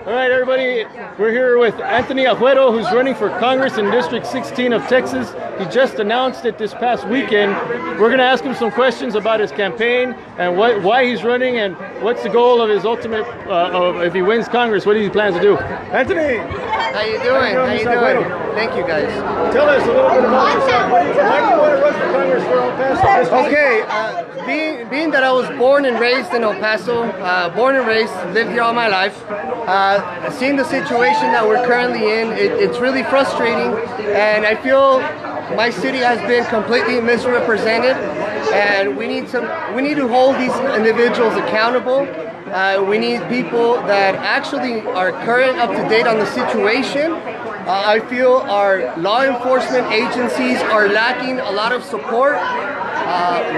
All right, everybody, we're here with Anthony Aguero, who's running for Congress in District 16 of Texas. He just announced it this past weekend. We're going to ask him some questions about his campaign and why he's running and what's the goal of his ultimate, if he wins Congress, what he plans to do. Anthony! How you doing? How you doing? Thank you, guys. Tell us a little bit about yourself. Why do you want to run for Congress for El Paso? Okay, being that I was born and raised in El Paso, born and raised, lived here all my life, seeing the situation that we're currently in, it's really frustrating, and I feel my city has been completely misrepresented, and we need to hold these individuals accountable. We need people that actually are current, up to date on the situation. I feel our law enforcement agencies are lacking a lot of support.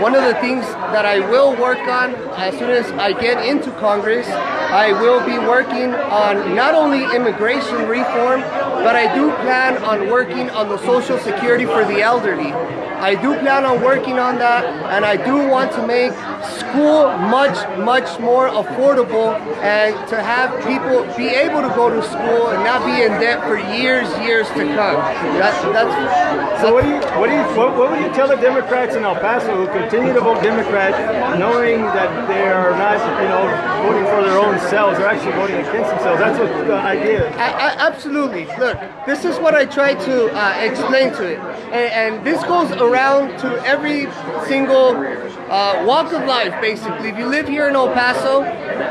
One of the things that I will work on as soon as I get into Congress, I will be working on not only immigration reform, but I do plan on working on the Social Security for the elderly. I do plan on working on that, and I do want to make school much more affordable, and to have people be able to go to school and not be in debt for years to come. So what would you tell the Democrats in El Paso who continue to vote Democrat, knowing that they are not, voting for their own selves, they're actually voting against themselves? That's what the idea is. Absolutely. Look, this is what I try to explain to it, and this goes around to every single walk of life, basically. If you live here in El Paso,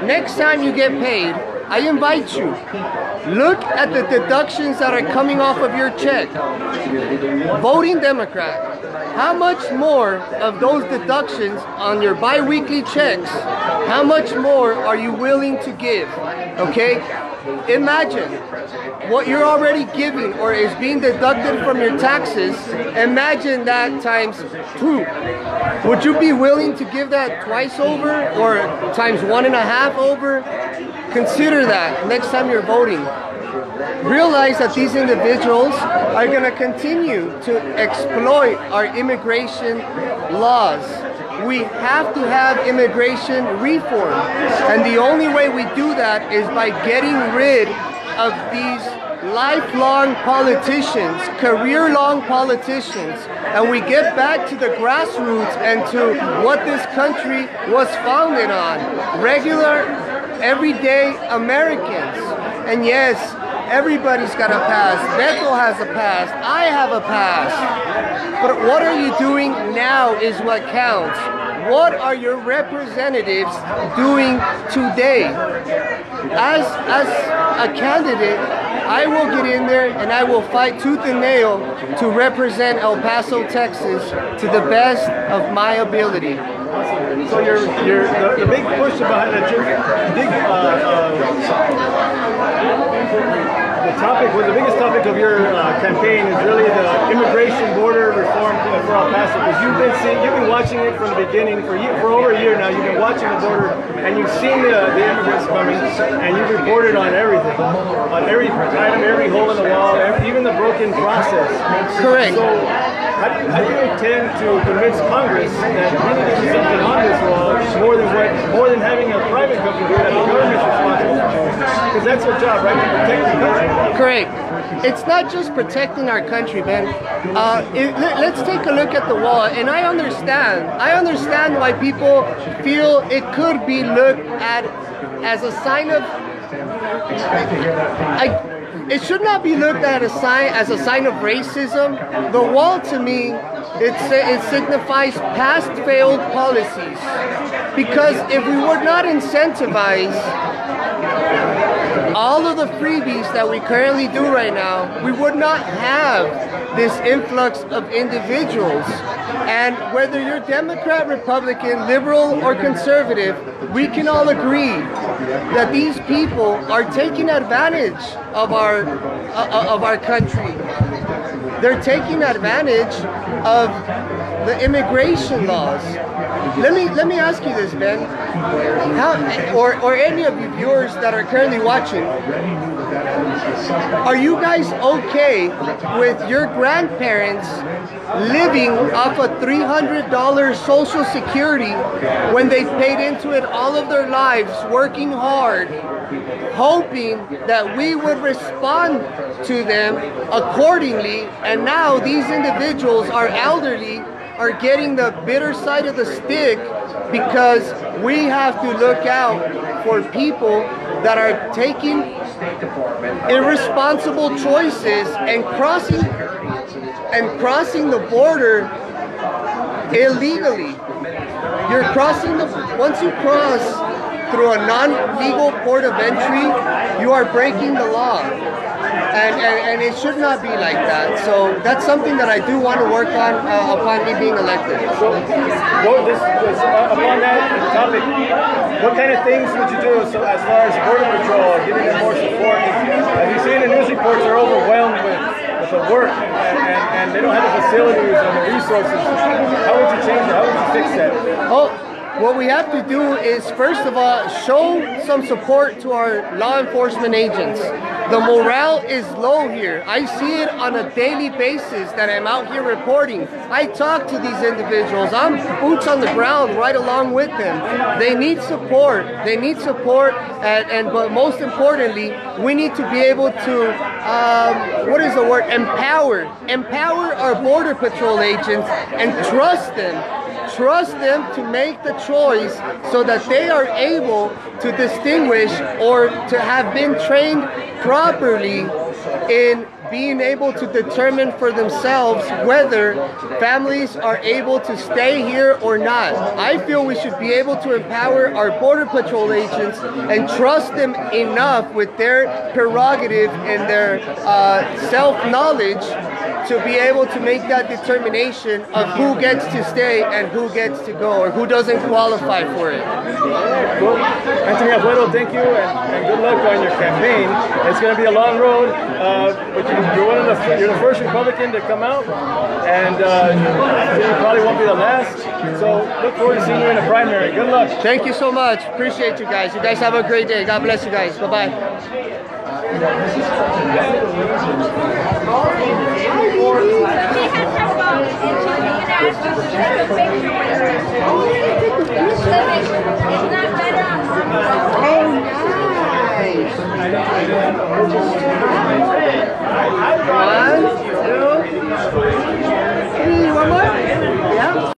next time you get paid, I invite you, look at the deductions that are coming off of your check. Voting Democrat, how much more of those deductions on your bi-weekly checks, how much more are you willing to give, okay? Imagine what you're already giving or is being deducted from your taxes. Imagine that times 2. Would you be willing to give that twice over or times 1.5 over? Consider that next time you're voting. Realize that these individuals are going to continue to exploit our immigration laws. We have to have immigration reform, and the only way we do that is by getting rid of these lifelong politicians, career-long politicians, and we get back to the grassroots and to what this country was founded on: regular, everyday Americans. And yes, everybody's got a past. Beto has a past. I have a past. But what are you doing now is what counts. What are your representatives doing today? As a candidate, I will get in there and I will fight tooth and nail to represent El Paso, Texas to the best of my ability. So the big push behind that, the biggest topic of your campaign is really the immigration border reform for El Paso, because you've been watching it from the beginning for over a year now. You've been watching the border and you've seen the immigrants coming, and you've reported on everything, on every item, every hole in the wall, even the broken process. Correct. So how do you intend to convince Congress that we need to do something on this wall more than having a private company do that the government's responsible for? Because that's their job, right? To protect the country. Correct. It's not just protecting our country, man. Let's take a look at the wall, and I understand why people feel it could be looked at as a sign of. It should not be looked at as a sign of racism. The wall, to me, it signifies past failed policies. Because if we would not incentivize all of the freebies that we currently do right now, we would not have this influx of individuals. And whether you're Democrat, Republican, liberal, or conservative, we can all agree that these people are taking advantage of our country. They're taking advantage of the immigration laws. Let me ask you this, Ben. Or any of you viewers that are currently watching, are you guys okay with your grandparents living off a $300 Social Security when they've paid into it all of their lives, working hard, hoping that we would respond to them accordingly. And now these individuals are elderly, are getting the bitter side of the stick because we have to look out for people that are taking irresponsible choices and crossing the border illegally. You're crossing once you cross through a non-legal port of entry, you are breaking the law. And it should not be like that. So that's something that I do want to work on upon me being elected. So, upon that topic, what kind of things would you do so as far as Border Patrol, giving them more support? Have you seen the news reports are overwhelmed with the work and they don't have the facilities and the resources? How would you change it? How would you fix that? Oh, what we have to do is, first of all, show some support to our law enforcement agents. The morale is low here. I see it on a daily basis that I'm out here reporting. I talk to these individuals. I'm boots on the ground right along with them. They need support. They need support, but most importantly, we need to be able to, what is the word? Empower our Border Patrol agents and trust them. Trust them to make the choice so that they are able to distinguish or to have been trained properly in being able to determine for themselves whether families are able to stay here or not. I feel we should be able to empower our Border Patrol agents and trust them enough with their prerogative and their self-knowledge to be able to make that determination of who gets to stay and who gets to go or who doesn't qualify for it. Well, Anthony Aguero, thank you and good luck on your campaign. It's going to be a long road, but you're the first Republican to come out, and you probably won't be the last. So look forward to seeing you in the primary. Good luck. Thank you so much. Appreciate you guys. You guys have a great day. God bless you guys. Bye-bye. Oh, nice.